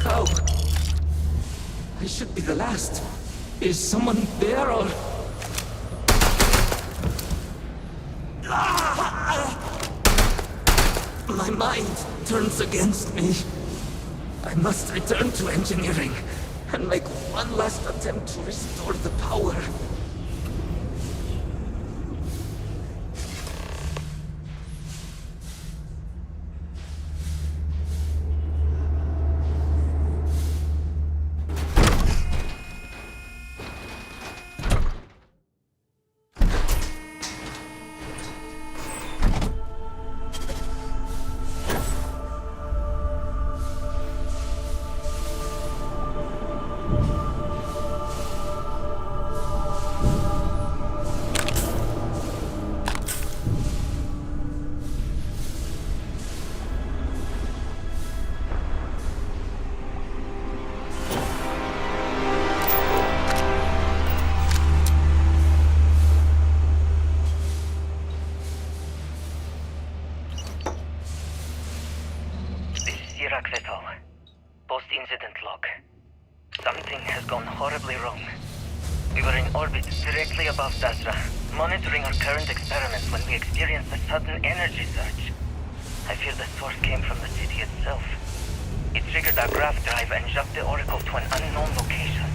How? I should be the last. Is someone there or... My mind turns against me. I must return to engineering and make one last attempt to restore the power. Post-incident log. Something has gone horribly wrong. We were in orbit directly above Dasra, monitoring our current experiments when we experienced a sudden energy surge. I fear the source came from the city itself. It triggered our grav drive and shoved the Oracle to an unknown location.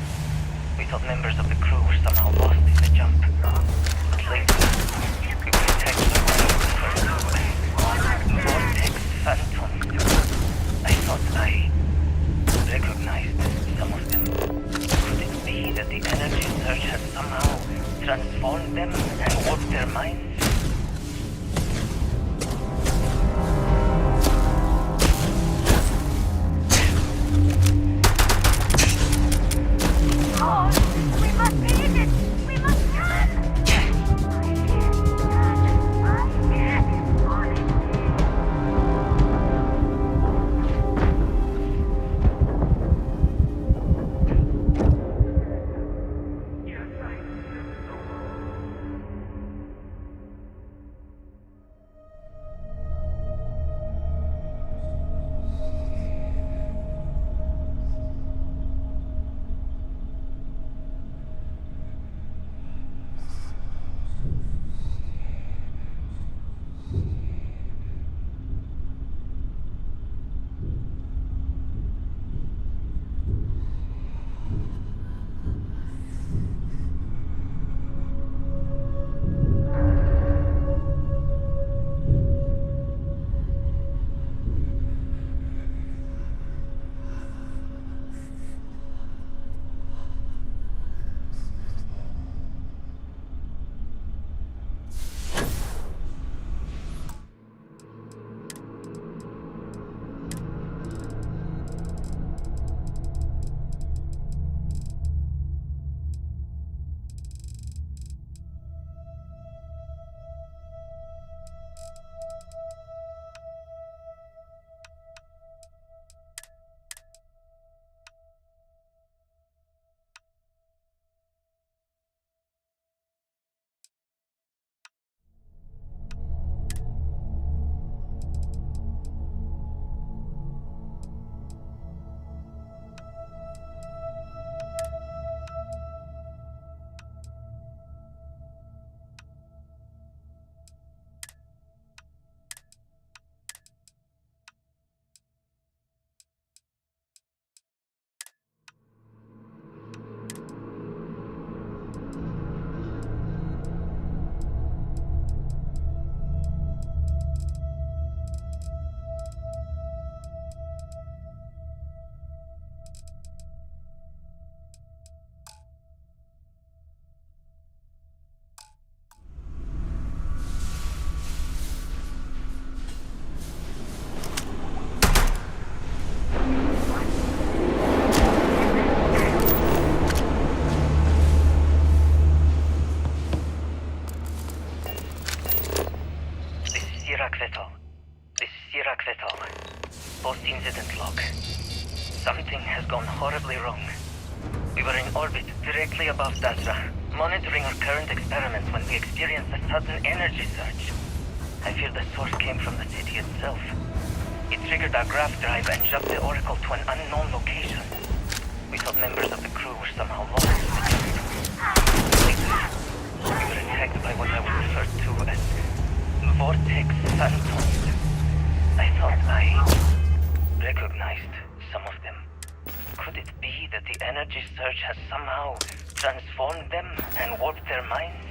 We thought members of the crew were somehow lost in the jump. But later, we were attacked by vortex phantoms. I thought I recognized some of them. Could it be that the energy surge had somehow transformed them and warped their minds? We must be in it! We must run! Post-incident log. Something has gone horribly wrong. We were in orbit directly above Dasra, monitoring our current experiments when we experienced a sudden energy surge. I fear the source came from the city itself. It triggered our graph drive and shoved the Oracle to an unknown location. We thought members of the crew were somehow lost. Later, we were attacked by what I would refer to as Vortex Phantoms. I thought I recognized some of them. Could it be that the energy surge has somehow transformed them and warped their minds?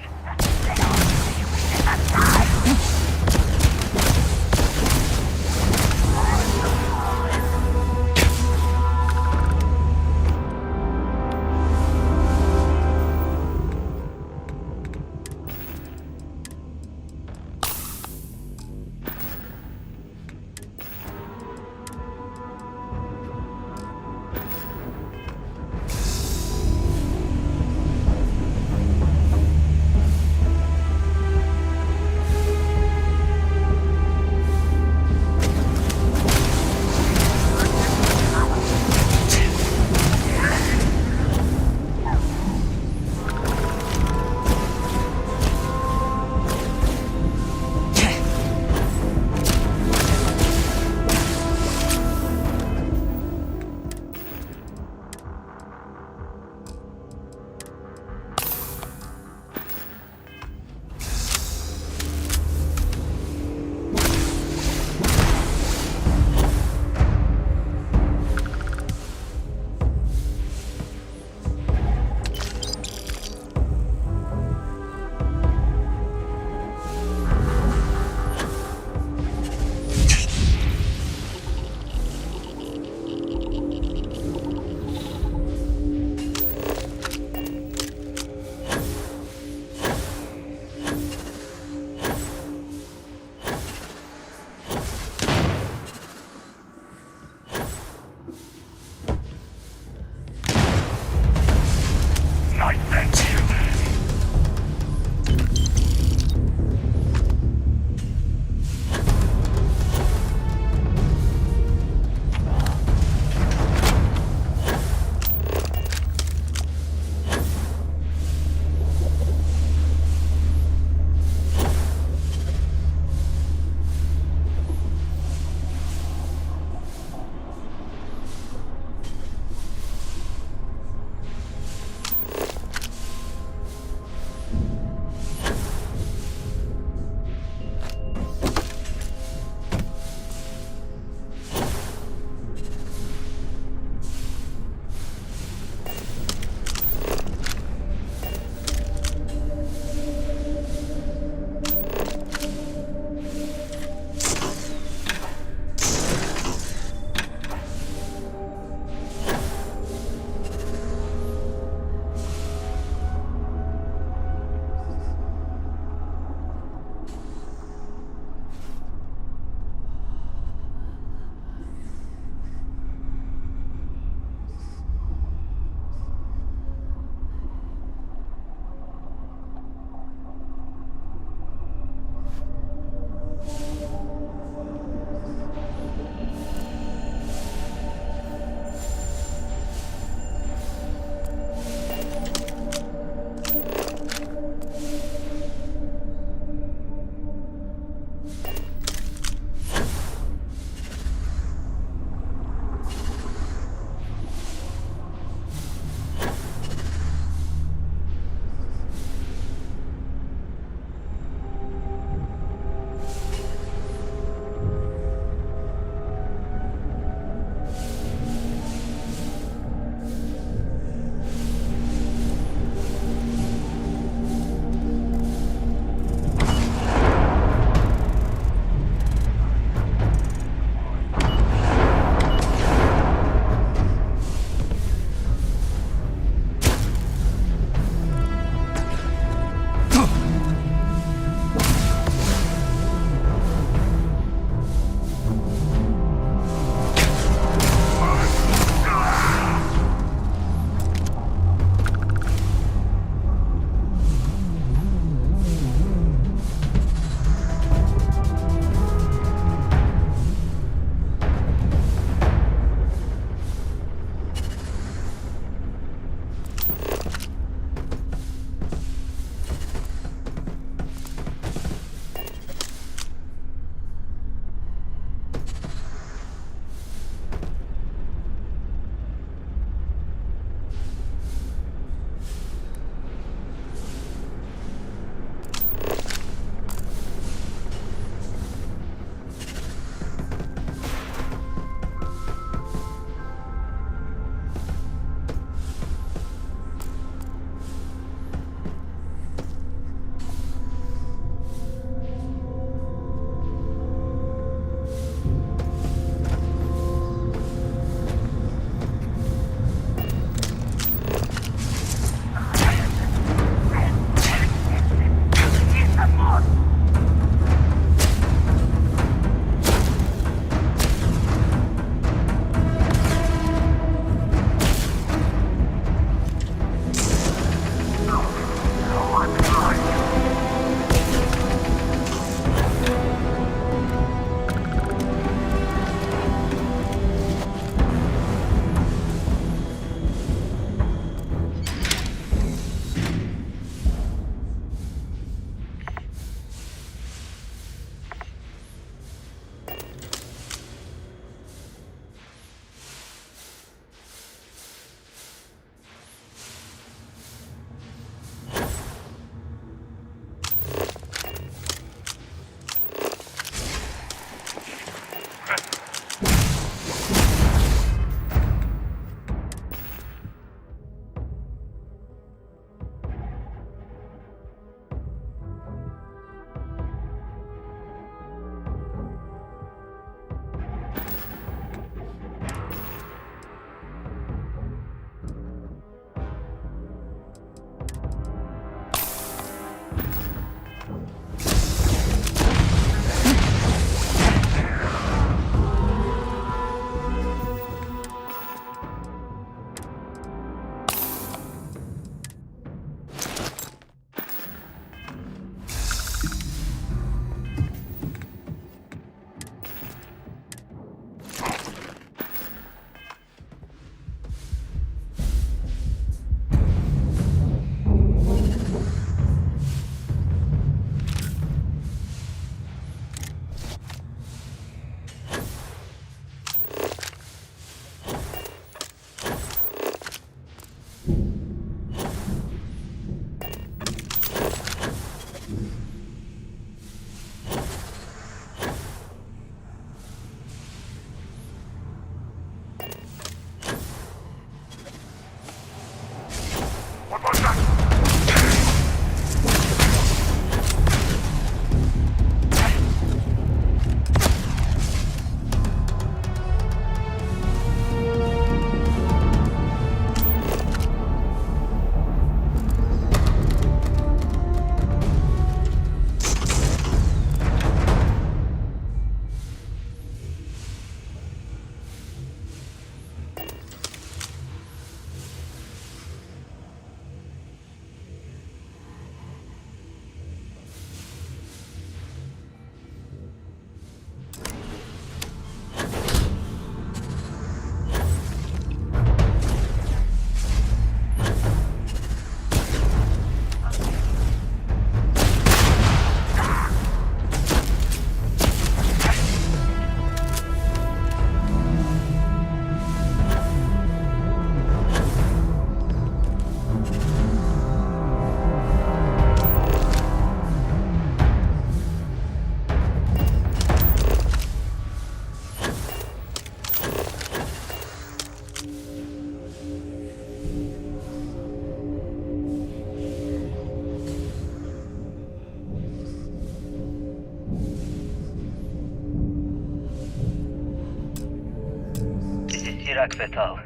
Iraq Vital.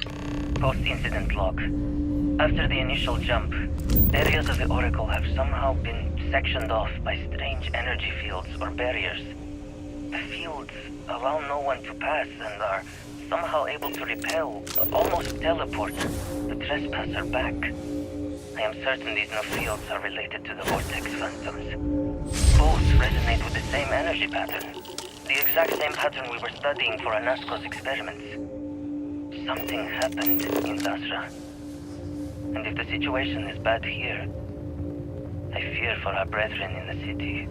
Post-incident log. After the initial jump, areas of the Oracle have somehow been sectioned off by strange energy fields or barriers. The fields allow no one to pass and are somehow able to repel, almost teleport, the trespasser back. I am certain these new fields are related to the Vortex Phantoms. Both resonate with the same energy pattern. The exact same pattern we were studying for Anasco's experiments. Something happened in Basra. And if the situation is bad here, I fear for our brethren in the city.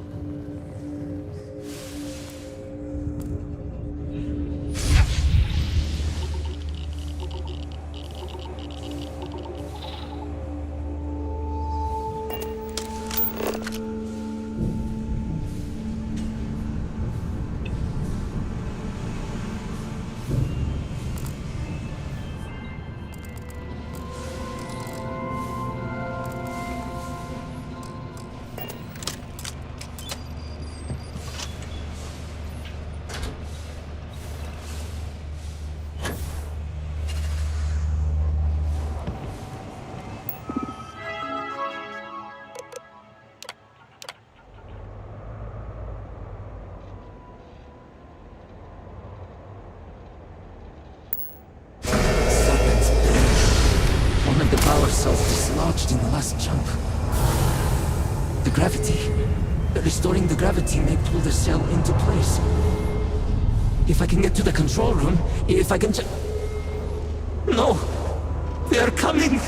Power cells dislodged in the last jump. The gravity. Restoring the gravity may pull the cell into place. If I can get to the control room, if I can No! They are coming!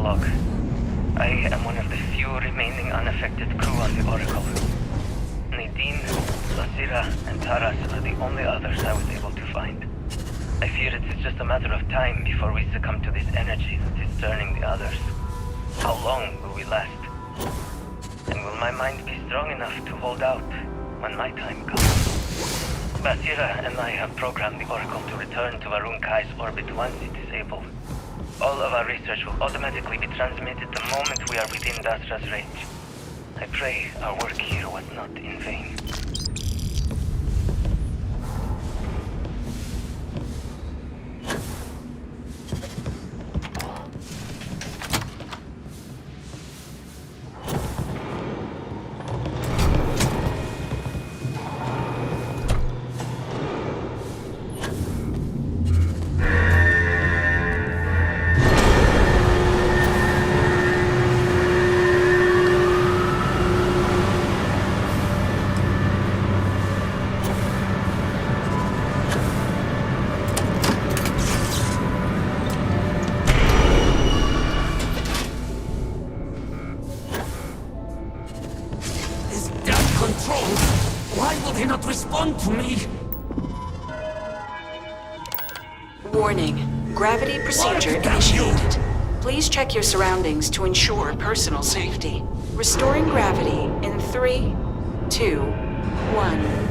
log. I am one of the few remaining unaffected crew on the Oracle. Nadine, Lasira, and Taras are the only others I was able to find. I fear it is just a matter of time before we succumb to this energy that is turning the others. How long will we last? And will my mind be strong enough to hold out when my time comes? Basira and I have programmed the Oracle to return to Varun Kai's orbit once it is able. All of our research will automatically be transmitted the moment we are within Dasra's range. I pray our work here was not in vain. Why will they not respond to me? Warning. Gravity procedure initiated. Please check your surroundings to ensure personal safety. Restoring gravity in 3, 2, 1.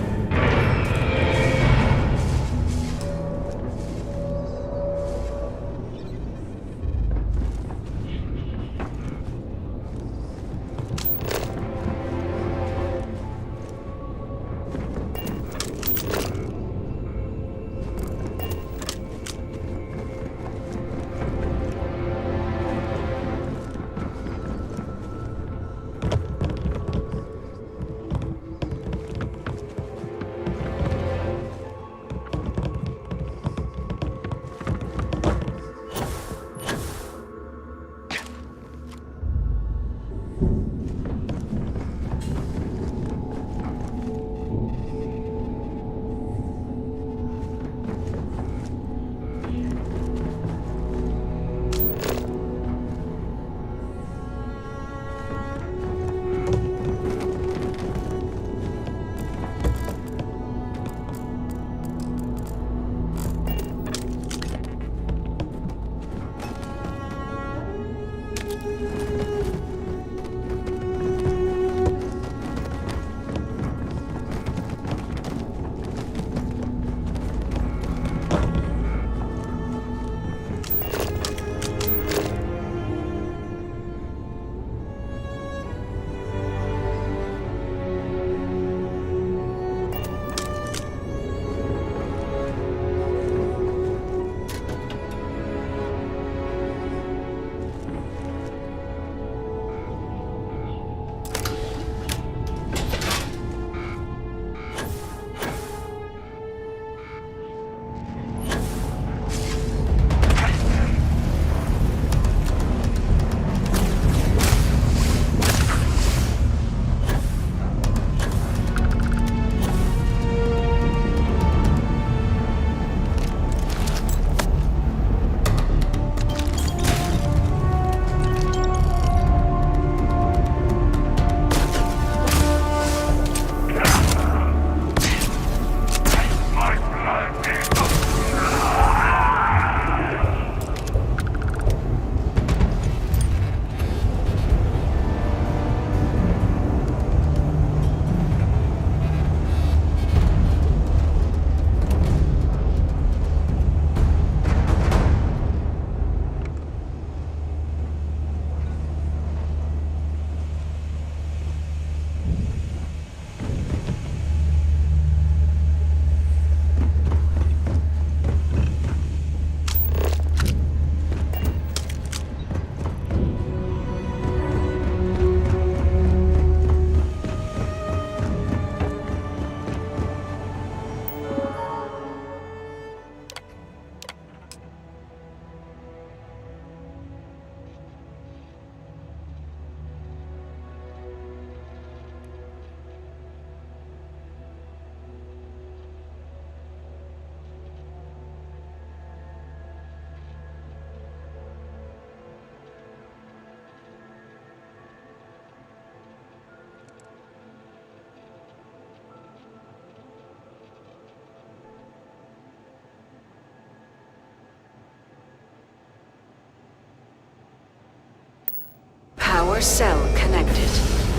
Power cell connected.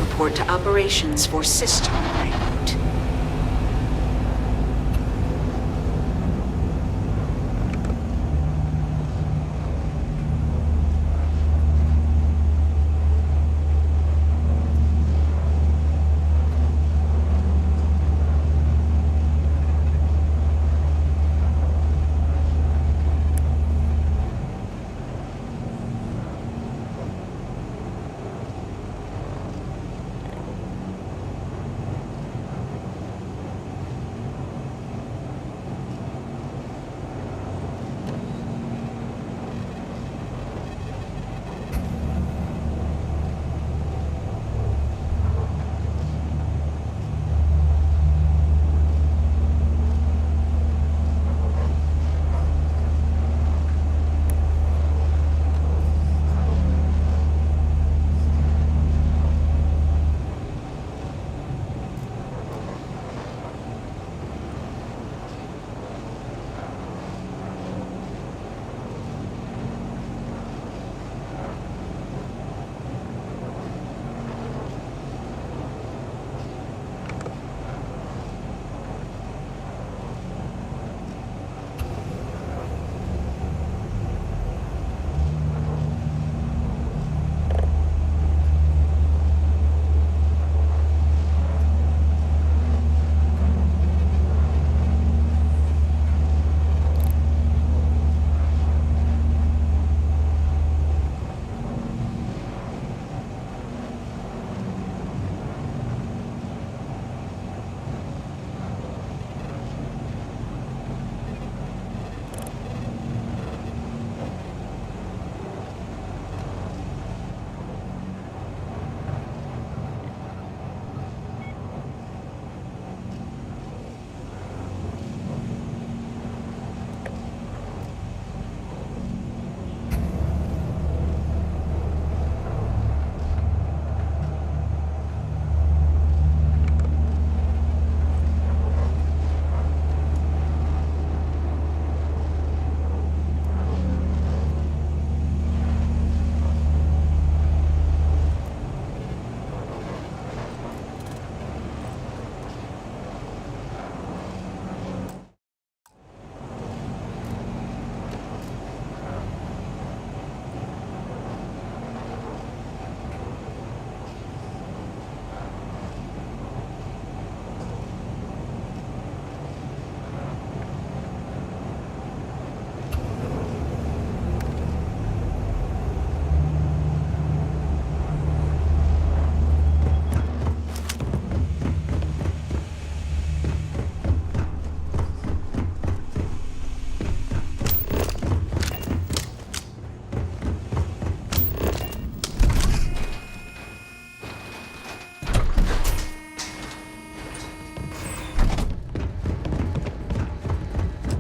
Report to operations for system reboot.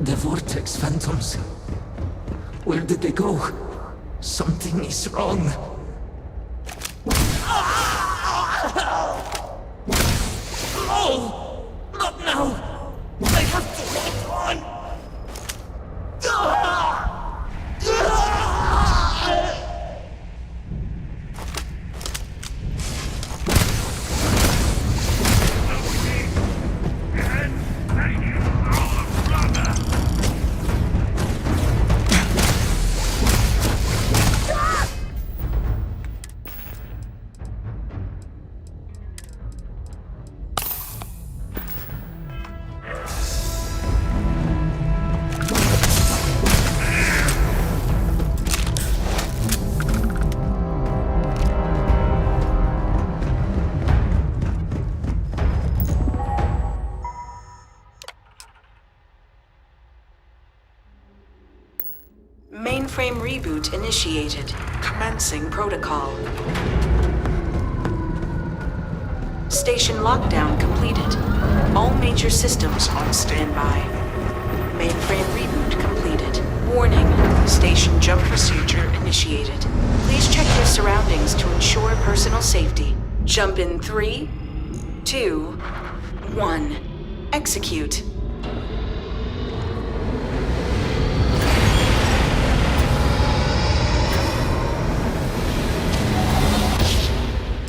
The Vortex Phantoms. Where did they go? Something is wrong. No! Not now! I have to hold on! Mainframe reboot initiated. Commencing protocol. Station lockdown completed. All major systems on standby. Mainframe reboot completed. Warning. Station jump procedure initiated. Please check your surroundings to ensure personal safety. Jump in 3, 2, 1. Execute.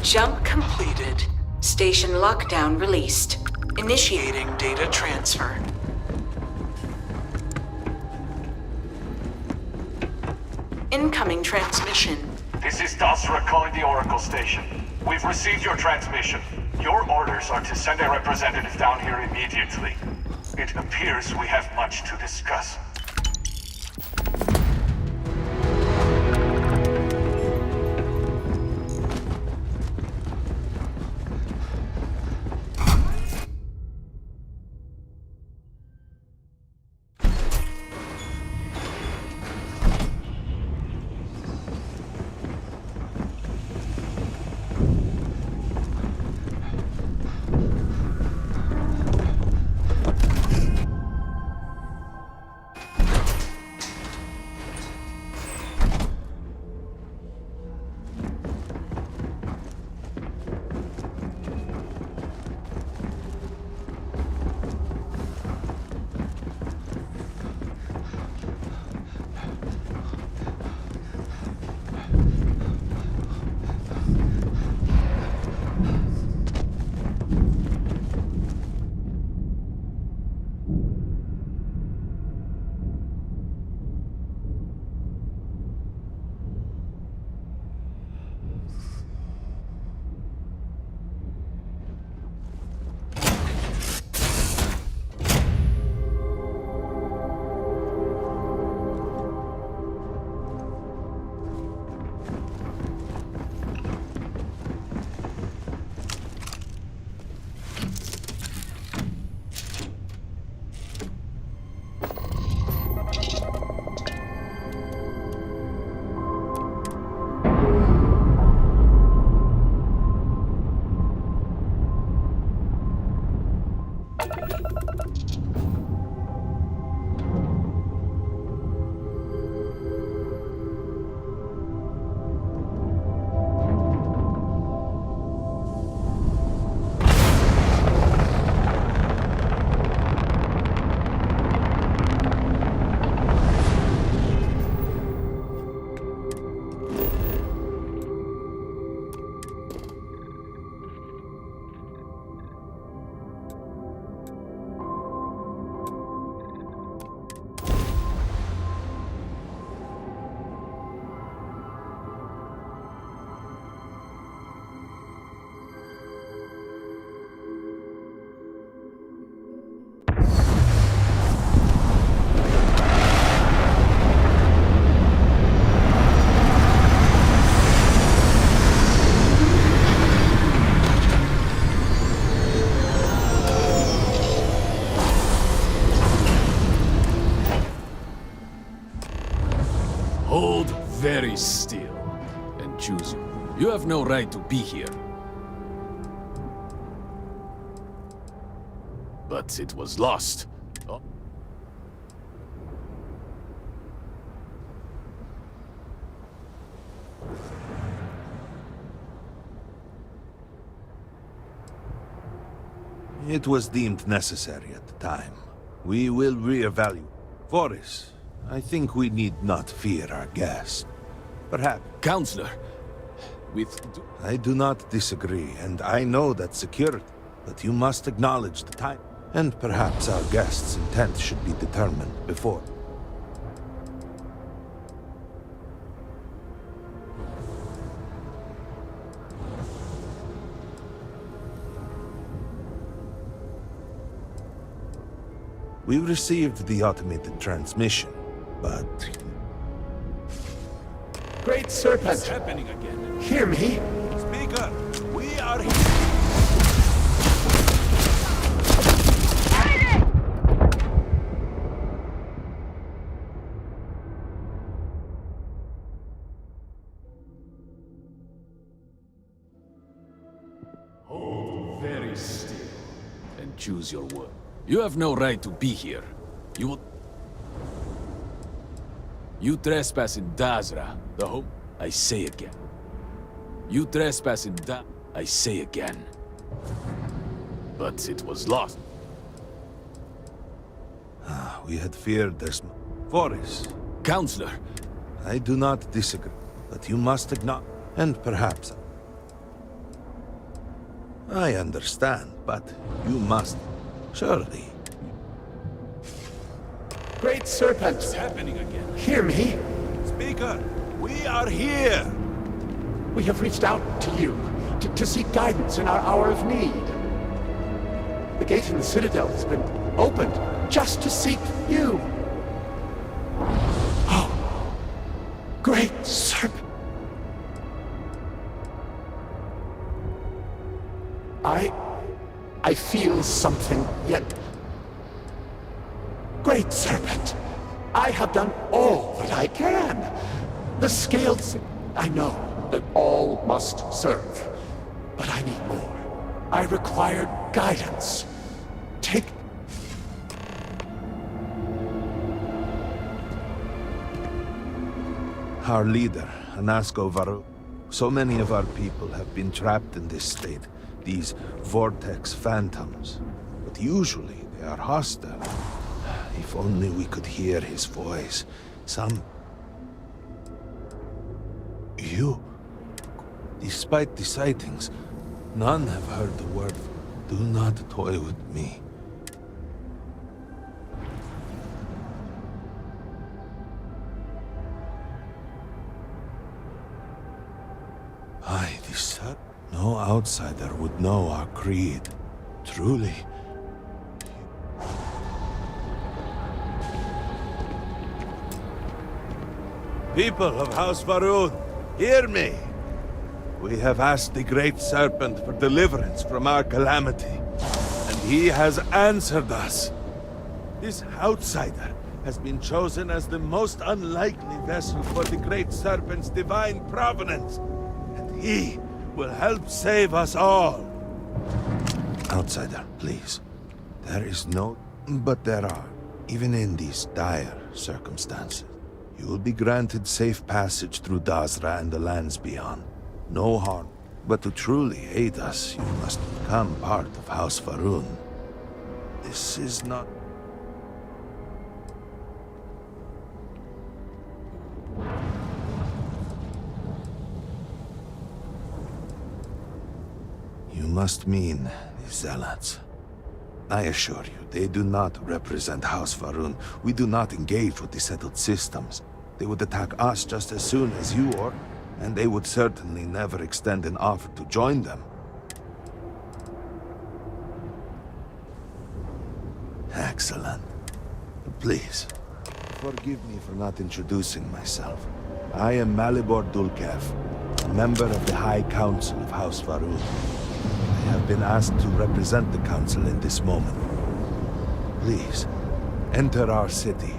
Jump completed. Station lockdown released. Initiating data transfer. Incoming transmission. This is Dasra calling the Oracle Station. We've received your transmission. Your orders are to send a representative down here immediately. It appears we have much to discuss. Hold very still and choose you. You have no right to be here. But it was lost. Oh. It was deemed necessary at the time. We will reevaluate. Forrest, I think we need not fear our guest. Perhaps. Counselor, I do not disagree, and I know that security, but you must acknowledge the time. And perhaps our guest's intent should be determined before. We received the automated transmission, but... Great Serpent! what's happening again? Hear me! Speaker, we are here. Hold very still and choose your word. You have no right to be here. You trespass in Dasra, the home. I say again. You trespass in I say again. But it was lost. We had feared this. Forrest, Counselor, I do not disagree, but you must acknowledge, and perhaps... I understand, but you must... Surely. Great Serpent, What's happening again? hear me. Speaker, we are here! We have reached out to you to seek guidance in our hour of need. The gate in the Citadel has been opened just to seek you. Oh, Great Serpent. I feel something, yet... Great Serpent, I have done all that I can. The scales... I know that all must serve, but I need more. I require guidance. Take... Our leader, Anasko Varu. So many of our people have been trapped in this state, these vortex phantoms. But usually they are hostile. If only we could hear his voice. You... Despite the sightings, none have heard the word. Do not toy with me. No outsider would know our creed. Truly. People of House Varun, hear me! We have asked the Great Serpent for deliverance from our calamity, and he has answered us. This outsider has been chosen as the most unlikely vessel for the Great Serpent's divine providence, and he will help save us all. Outsider, please. There is no... But there are, even in these dire circumstances. You will be granted safe passage through Dazra and the lands beyond. No harm. But to truly aid us, you must become part of House Varun. This is not... You must mean the Zealots. I assure you, they do not represent House Varun. We do not engage with the settled systems. They would attack us just as soon as you or... and they would certainly never extend an offer to join them. Excellent. Please, forgive me for not introducing myself. I am Malibor Dulkev, a member of the High Council of House Varun. I have been asked to represent the Council in this moment. Please, enter our city.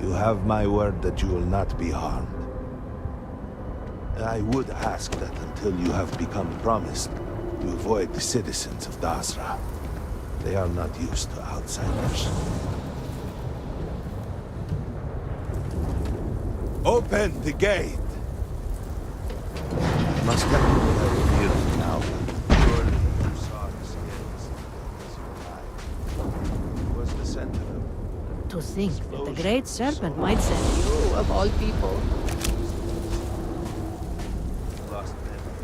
You have my word that you will not be harmed. I would ask that until you have become promised, you avoid the citizens of Dazra. They are not used to outsiders. Open the gate! I must get you what I revealed now. Surely you saw the scales as you arrived. It was the center of... To think that the Great Serpent might send you, of all people. lost memory.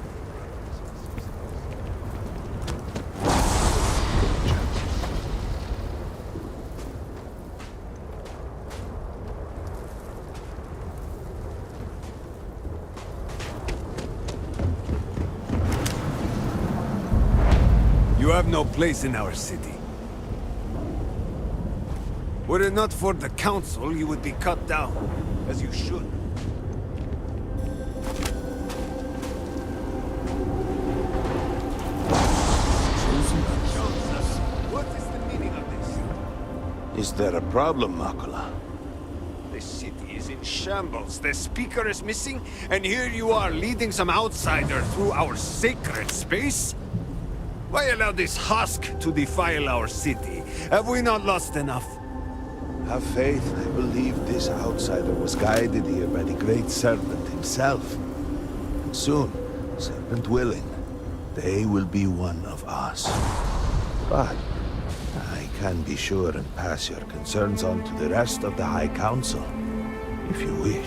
You have no place in our city. Were it not for the Council, you would be cut down, as you should. What is the meaning of this? Is there a problem, Makula? The city is in shambles, the speaker is missing, and here you are leading some outsider through our sacred space? Why allow this husk to defile our city? Have we not lost enough? Have faith. I believe this outsider was guided here by the Great Serpent himself. And soon, Serpent willing, they will be one of us. But I can be sure and pass your concerns on to the rest of the High Council, if you wish.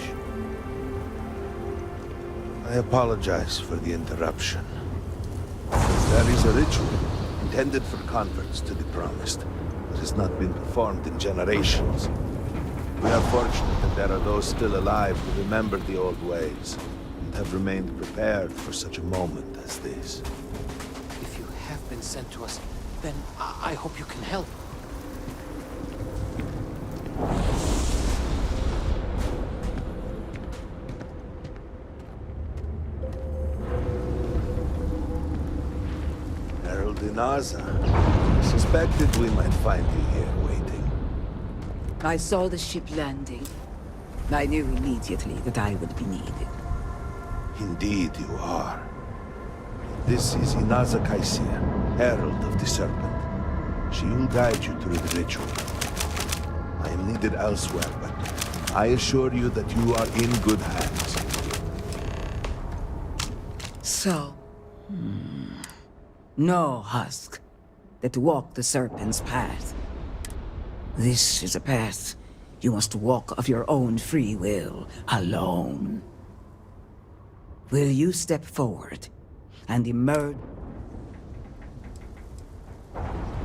I apologize for the interruption. There is a ritual intended for converts to the Promised that has not been performed in generations. We are fortunate that there are those still alive who remember the old ways and have remained prepared for such a moment as this. If you have been sent to us, then I hope you can help. Herald Inaza, I suspected we might find you here waiting. I saw the ship landing. I knew immediately that I would be needed. Indeed you are. This is Inaza Kaisia, Herald of the Serpent. She will guide you through the ritual. I am needed elsewhere, but I assure you that you are in good hands. So... No husk that walk the Serpent's path. This is a path you must walk of your own free will, alone. Will you step forward and emerge?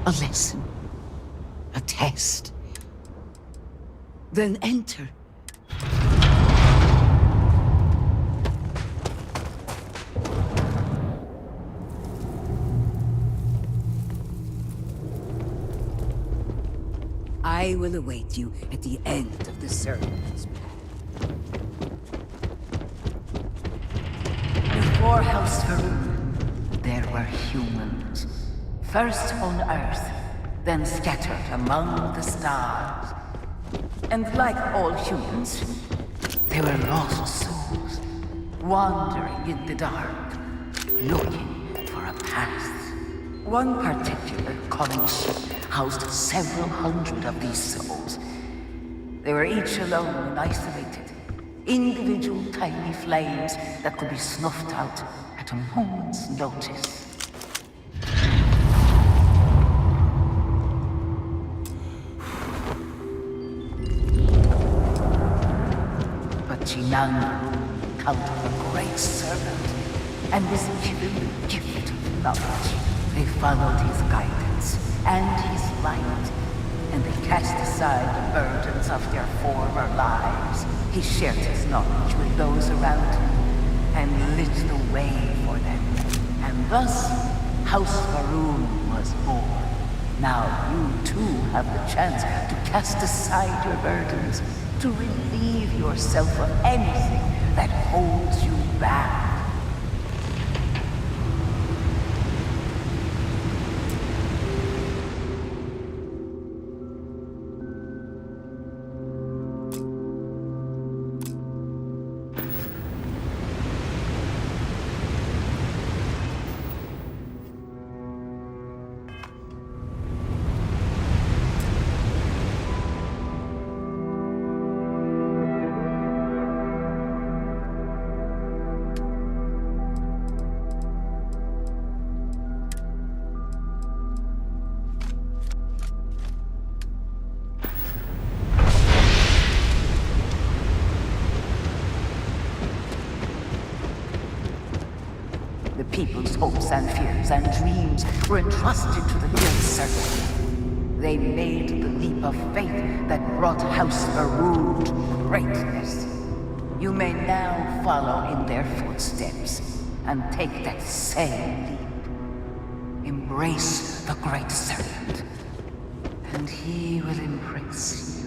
A lesson. A test. Then enter. I will await you at the end of the Serpent's path. Before House Farouk, there were humans. First on Earth, then scattered among the stars. And like all humans, they were lost souls, wandering in the dark, looking for a path. One particular calling ship housed several hundred of these souls. They were each alone and isolated, individual tiny flames that could be snuffed out at a moment's notice. But Chinang encountered a great servant and was given the gift of knowledge. They followed his guidance and his light, and they cast aside the burdens of their former lives. He shared his knowledge with those around him and lit the way for them. And thus, House Faroon was born. Now you too have the chance to cast aside your burdens, to relieve yourself of anything that holds you back. People's hopes and fears and dreams were entrusted to the Great Serpent. They made the leap of faith that brought House Faroon to greatness. You may now follow in their footsteps and take that same leap. Embrace the Great Serpent, and he will embrace you.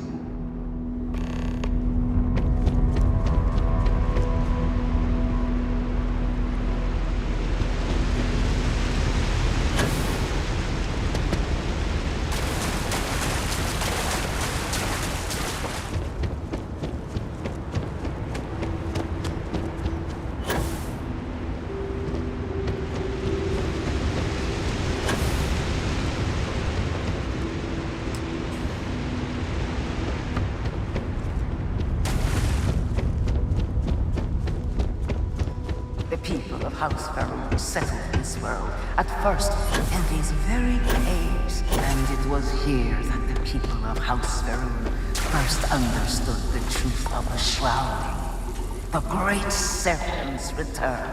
House Farouk settled this world, at first in these very caves. And it was here that the people of House Farouk first understood the truth of the shrouding, the Great Serpent's return.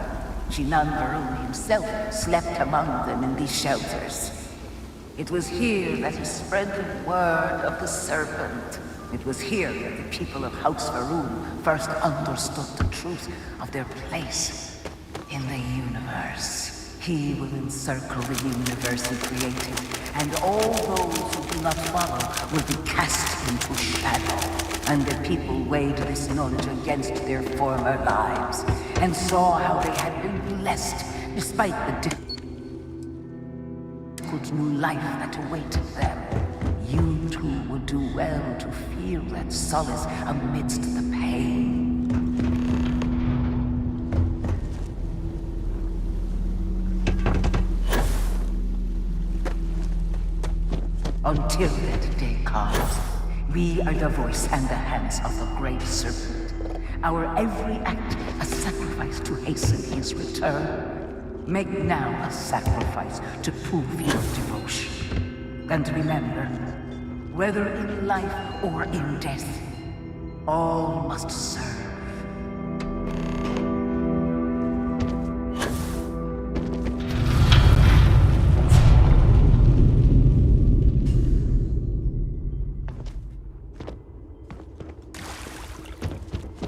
Jinan Varun himself slept among them in these shelters. It was here that he spread the word of the serpent. It was here that the people of House Varun first understood the truth of their place in the universe. He will encircle the universe he created, and all those who do not follow will be cast into shadow. And the people weighed this knowledge against their former lives, and saw how they had been blessed despite the difficult new life that awaited them. You too would do well to feel that solace amidst the pain. Until that day comes, we are the voice and the hands of the Great Serpent. Our every act a sacrifice to hasten his return. Make now a sacrifice to prove your devotion. And remember, whether in life or in death, all must serve.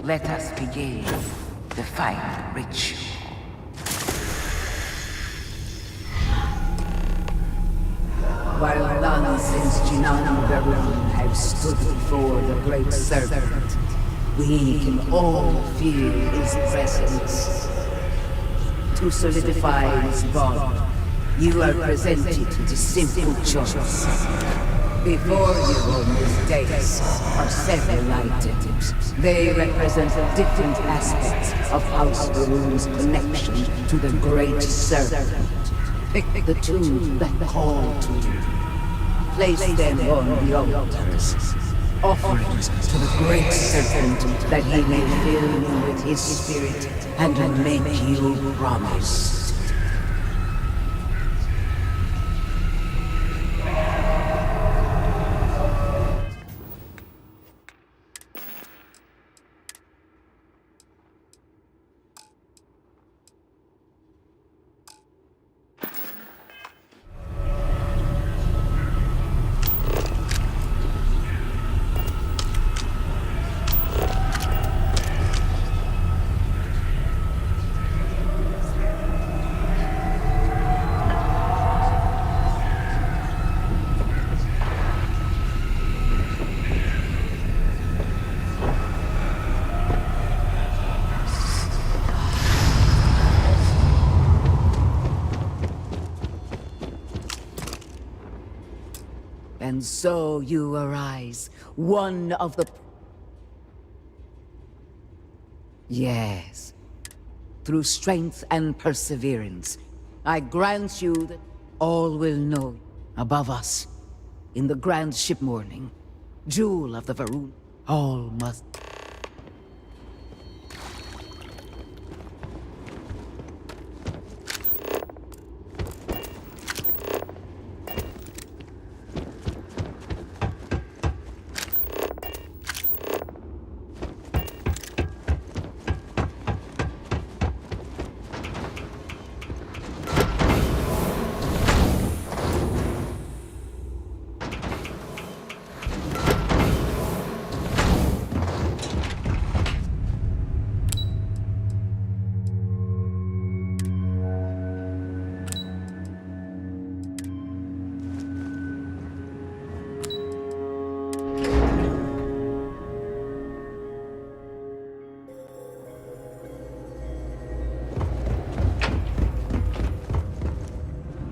Let us begin the final ritual. While none since Jinan Varun have stood before the Great Serpent, we can all feel his presence. To solidify his bond, you are presented with a simple choice. Before you on this dais are several items. They represent different aspects of House Varun's connection to the Great Serpent. Pick the two that call to you. Place them on the altars. Offerings to the Great Serpent that he may fill you with his spirit and make you promise. And so you arise, one of the... Yes. Through strength and perseverance, I grant you that all will know above us. In the grand ship morning, jewel of the Varun, all must...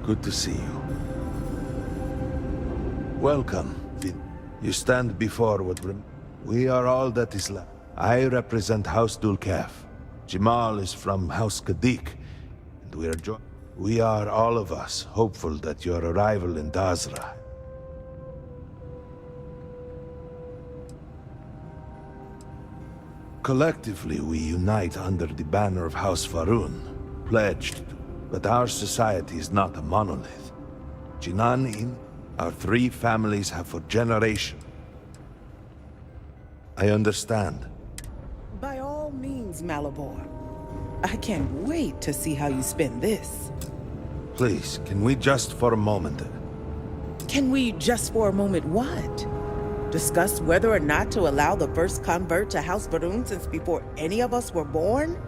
Good to see you. Welcome, Vin. You stand before what we are all that is left. I represent House Dulkaf. Jamal is from House Kadik, and we are all of us hopeful that your arrival in Dazra. Collectively, we unite under the banner of House Varun, pledged to. But our society is not a monolith. Jinan, our three families have for generations. I understand. By all means, Malabor. I can't wait to see how you spin this. Please, can we just for a moment... Can we just for a moment what? Discuss whether or not to allow the first convert to House Varun since before any of us were born?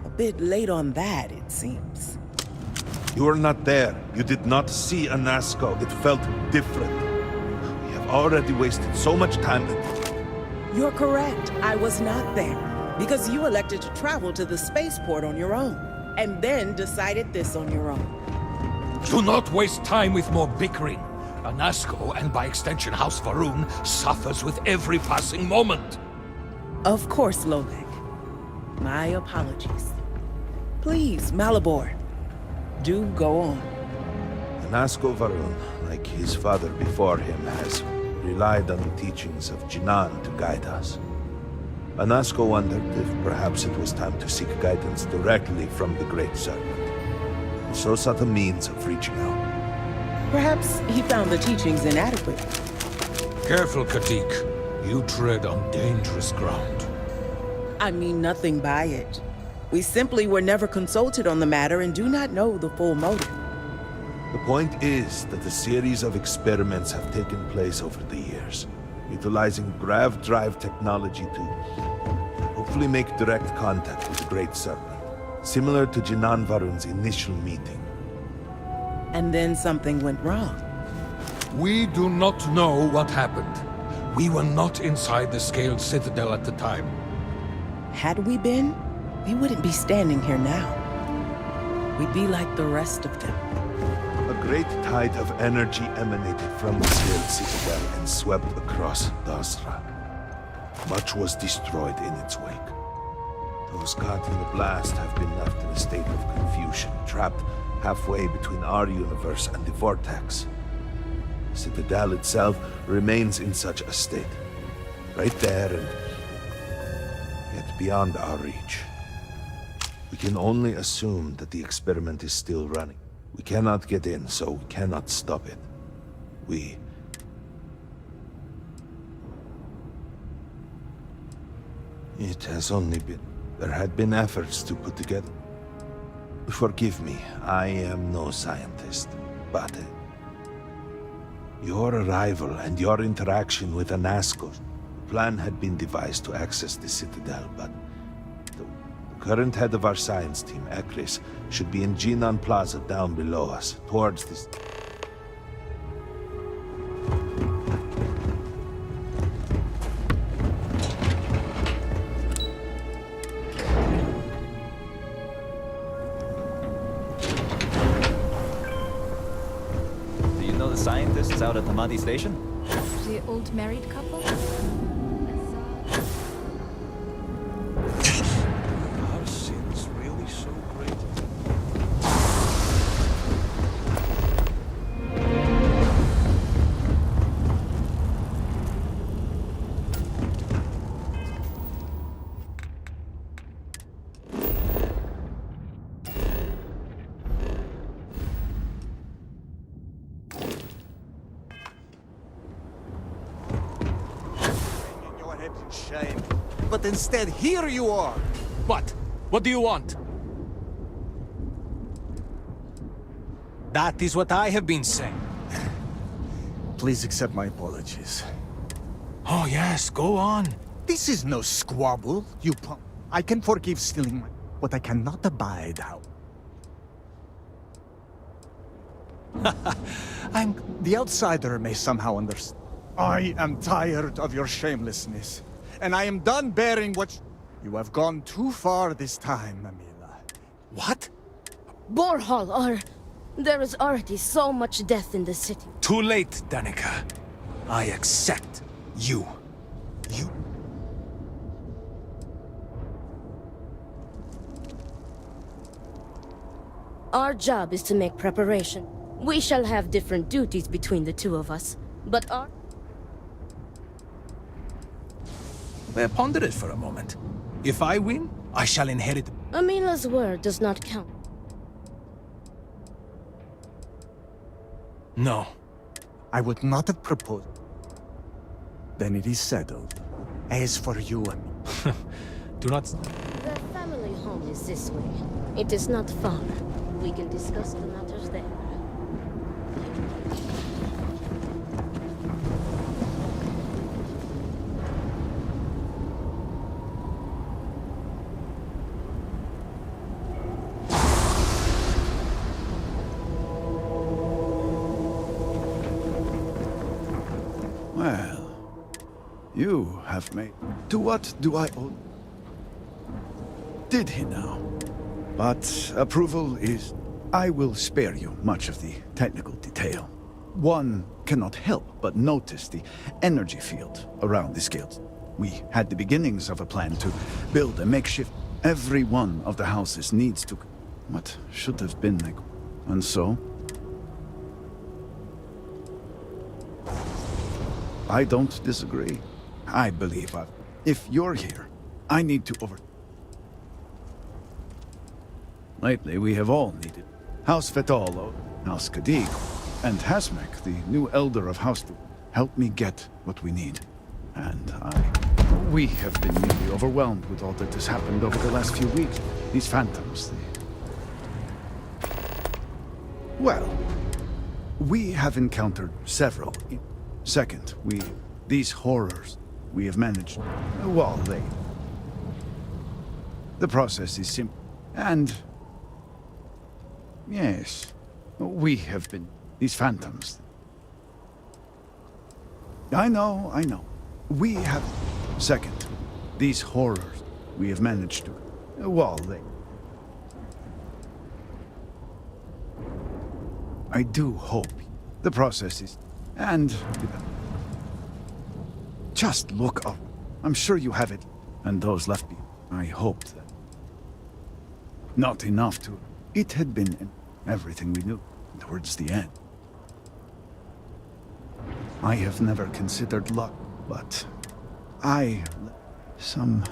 A bit late on that, it seems. You were not there. You did not see Anasco. It felt different. We have already wasted so much time. You're correct. I was not there. Because you elected to travel to the spaceport on your own. And then decided this on your own. Do not waste time with more bickering. Anasco, and by extension House Varun, suffers with every passing moment. Of course, Lobek. My apologies. Please, Malibor, do go on. Anasco Varun, like his father before him, has relied on the teachings of Jinan to guide us. Anasco wondered if perhaps it was time to seek guidance directly from the Great Serpent. And so sought a means of reaching out. Perhaps he found the teachings inadequate. Careful, Katik. You tread on dangerous ground. I mean nothing by it. We simply were never consulted on the matter and do not know the full motive. The point is that a series of experiments have taken place over the years, utilizing grav drive technology to hopefully make direct contact with the Great Serpent, similar to Jinan Varun's initial meeting. And then something went wrong. We do not know what happened. We were not inside the Scaled Citadel at the time. Had we been, we wouldn't be standing here now. We'd be like the rest of them. A great tide of energy emanated from the Scaled Citadel and swept across Dasra. Much was destroyed in its wake. Those caught in the blast have been left in a state of confusion, trapped halfway between our universe and the Vortex. The Citadel itself remains in such a state. Right there and yet beyond our reach. We can only assume that the experiment is still running. We cannot get in, so we cannot stop it. It has only been... There had been efforts to put together... Forgive me, I am no scientist, but... Your arrival and your interaction with Anasco, the plan had been devised to access the Citadel, but... The current head of our science team, Ekris, should be in Jinan Plaza down below us, towards this... Scientists out at Hamadi Station? The old married couple? Our sins really so great? Shame. But instead, here you are! What? What do you want? That is what I have been saying. Please accept my apologies. Oh yes, go on. This is no squabble, you punk. I can forgive stealing my... What I cannot abide, how... The outsider may somehow understand. I am tired of your shamelessness. And I am done bearing what... You have gone too far this time, Amila. What? Borhal, there is already so much death in the city. Too late, Danica. I accept you. Our job is to make preparation. We shall have different duties between the two of us, but our... Ponder it for a moment. If I win, I shall inherit... Amila's word does not count. No. I would not have proposed. Then it is settled. As for you, Do not... Their family is this way. It is not far. We can discuss the matters there. Well, you have made... To what do I owe? Did he now? But approval is... I will spare you much of the technical detail. One cannot help but notice the energy field around this guild. We had the beginnings of a plan to build a makeshift. Every one of the houses needs to... What should have been like... And so? I don't disagree. I believe if you're here, I need to over... Lately, we have all needed House Fetolo, House Kadig, and Hasmek, the new elder of House, to help me get what we need. And we have been nearly overwhelmed with all that has happened over the last few weeks. These phantoms, Well, we have encountered several. Second, these horrors, we have managed, well, the process is simple, and, yes, we have been, these phantoms. I know, we have, second, these horrors, we have managed to, well, I do hope the process is, and just look up. I'm sure you have it. And those left behind, I hoped that. Not enough to... It had been everything we knew towards the end. I have never considered luck, but some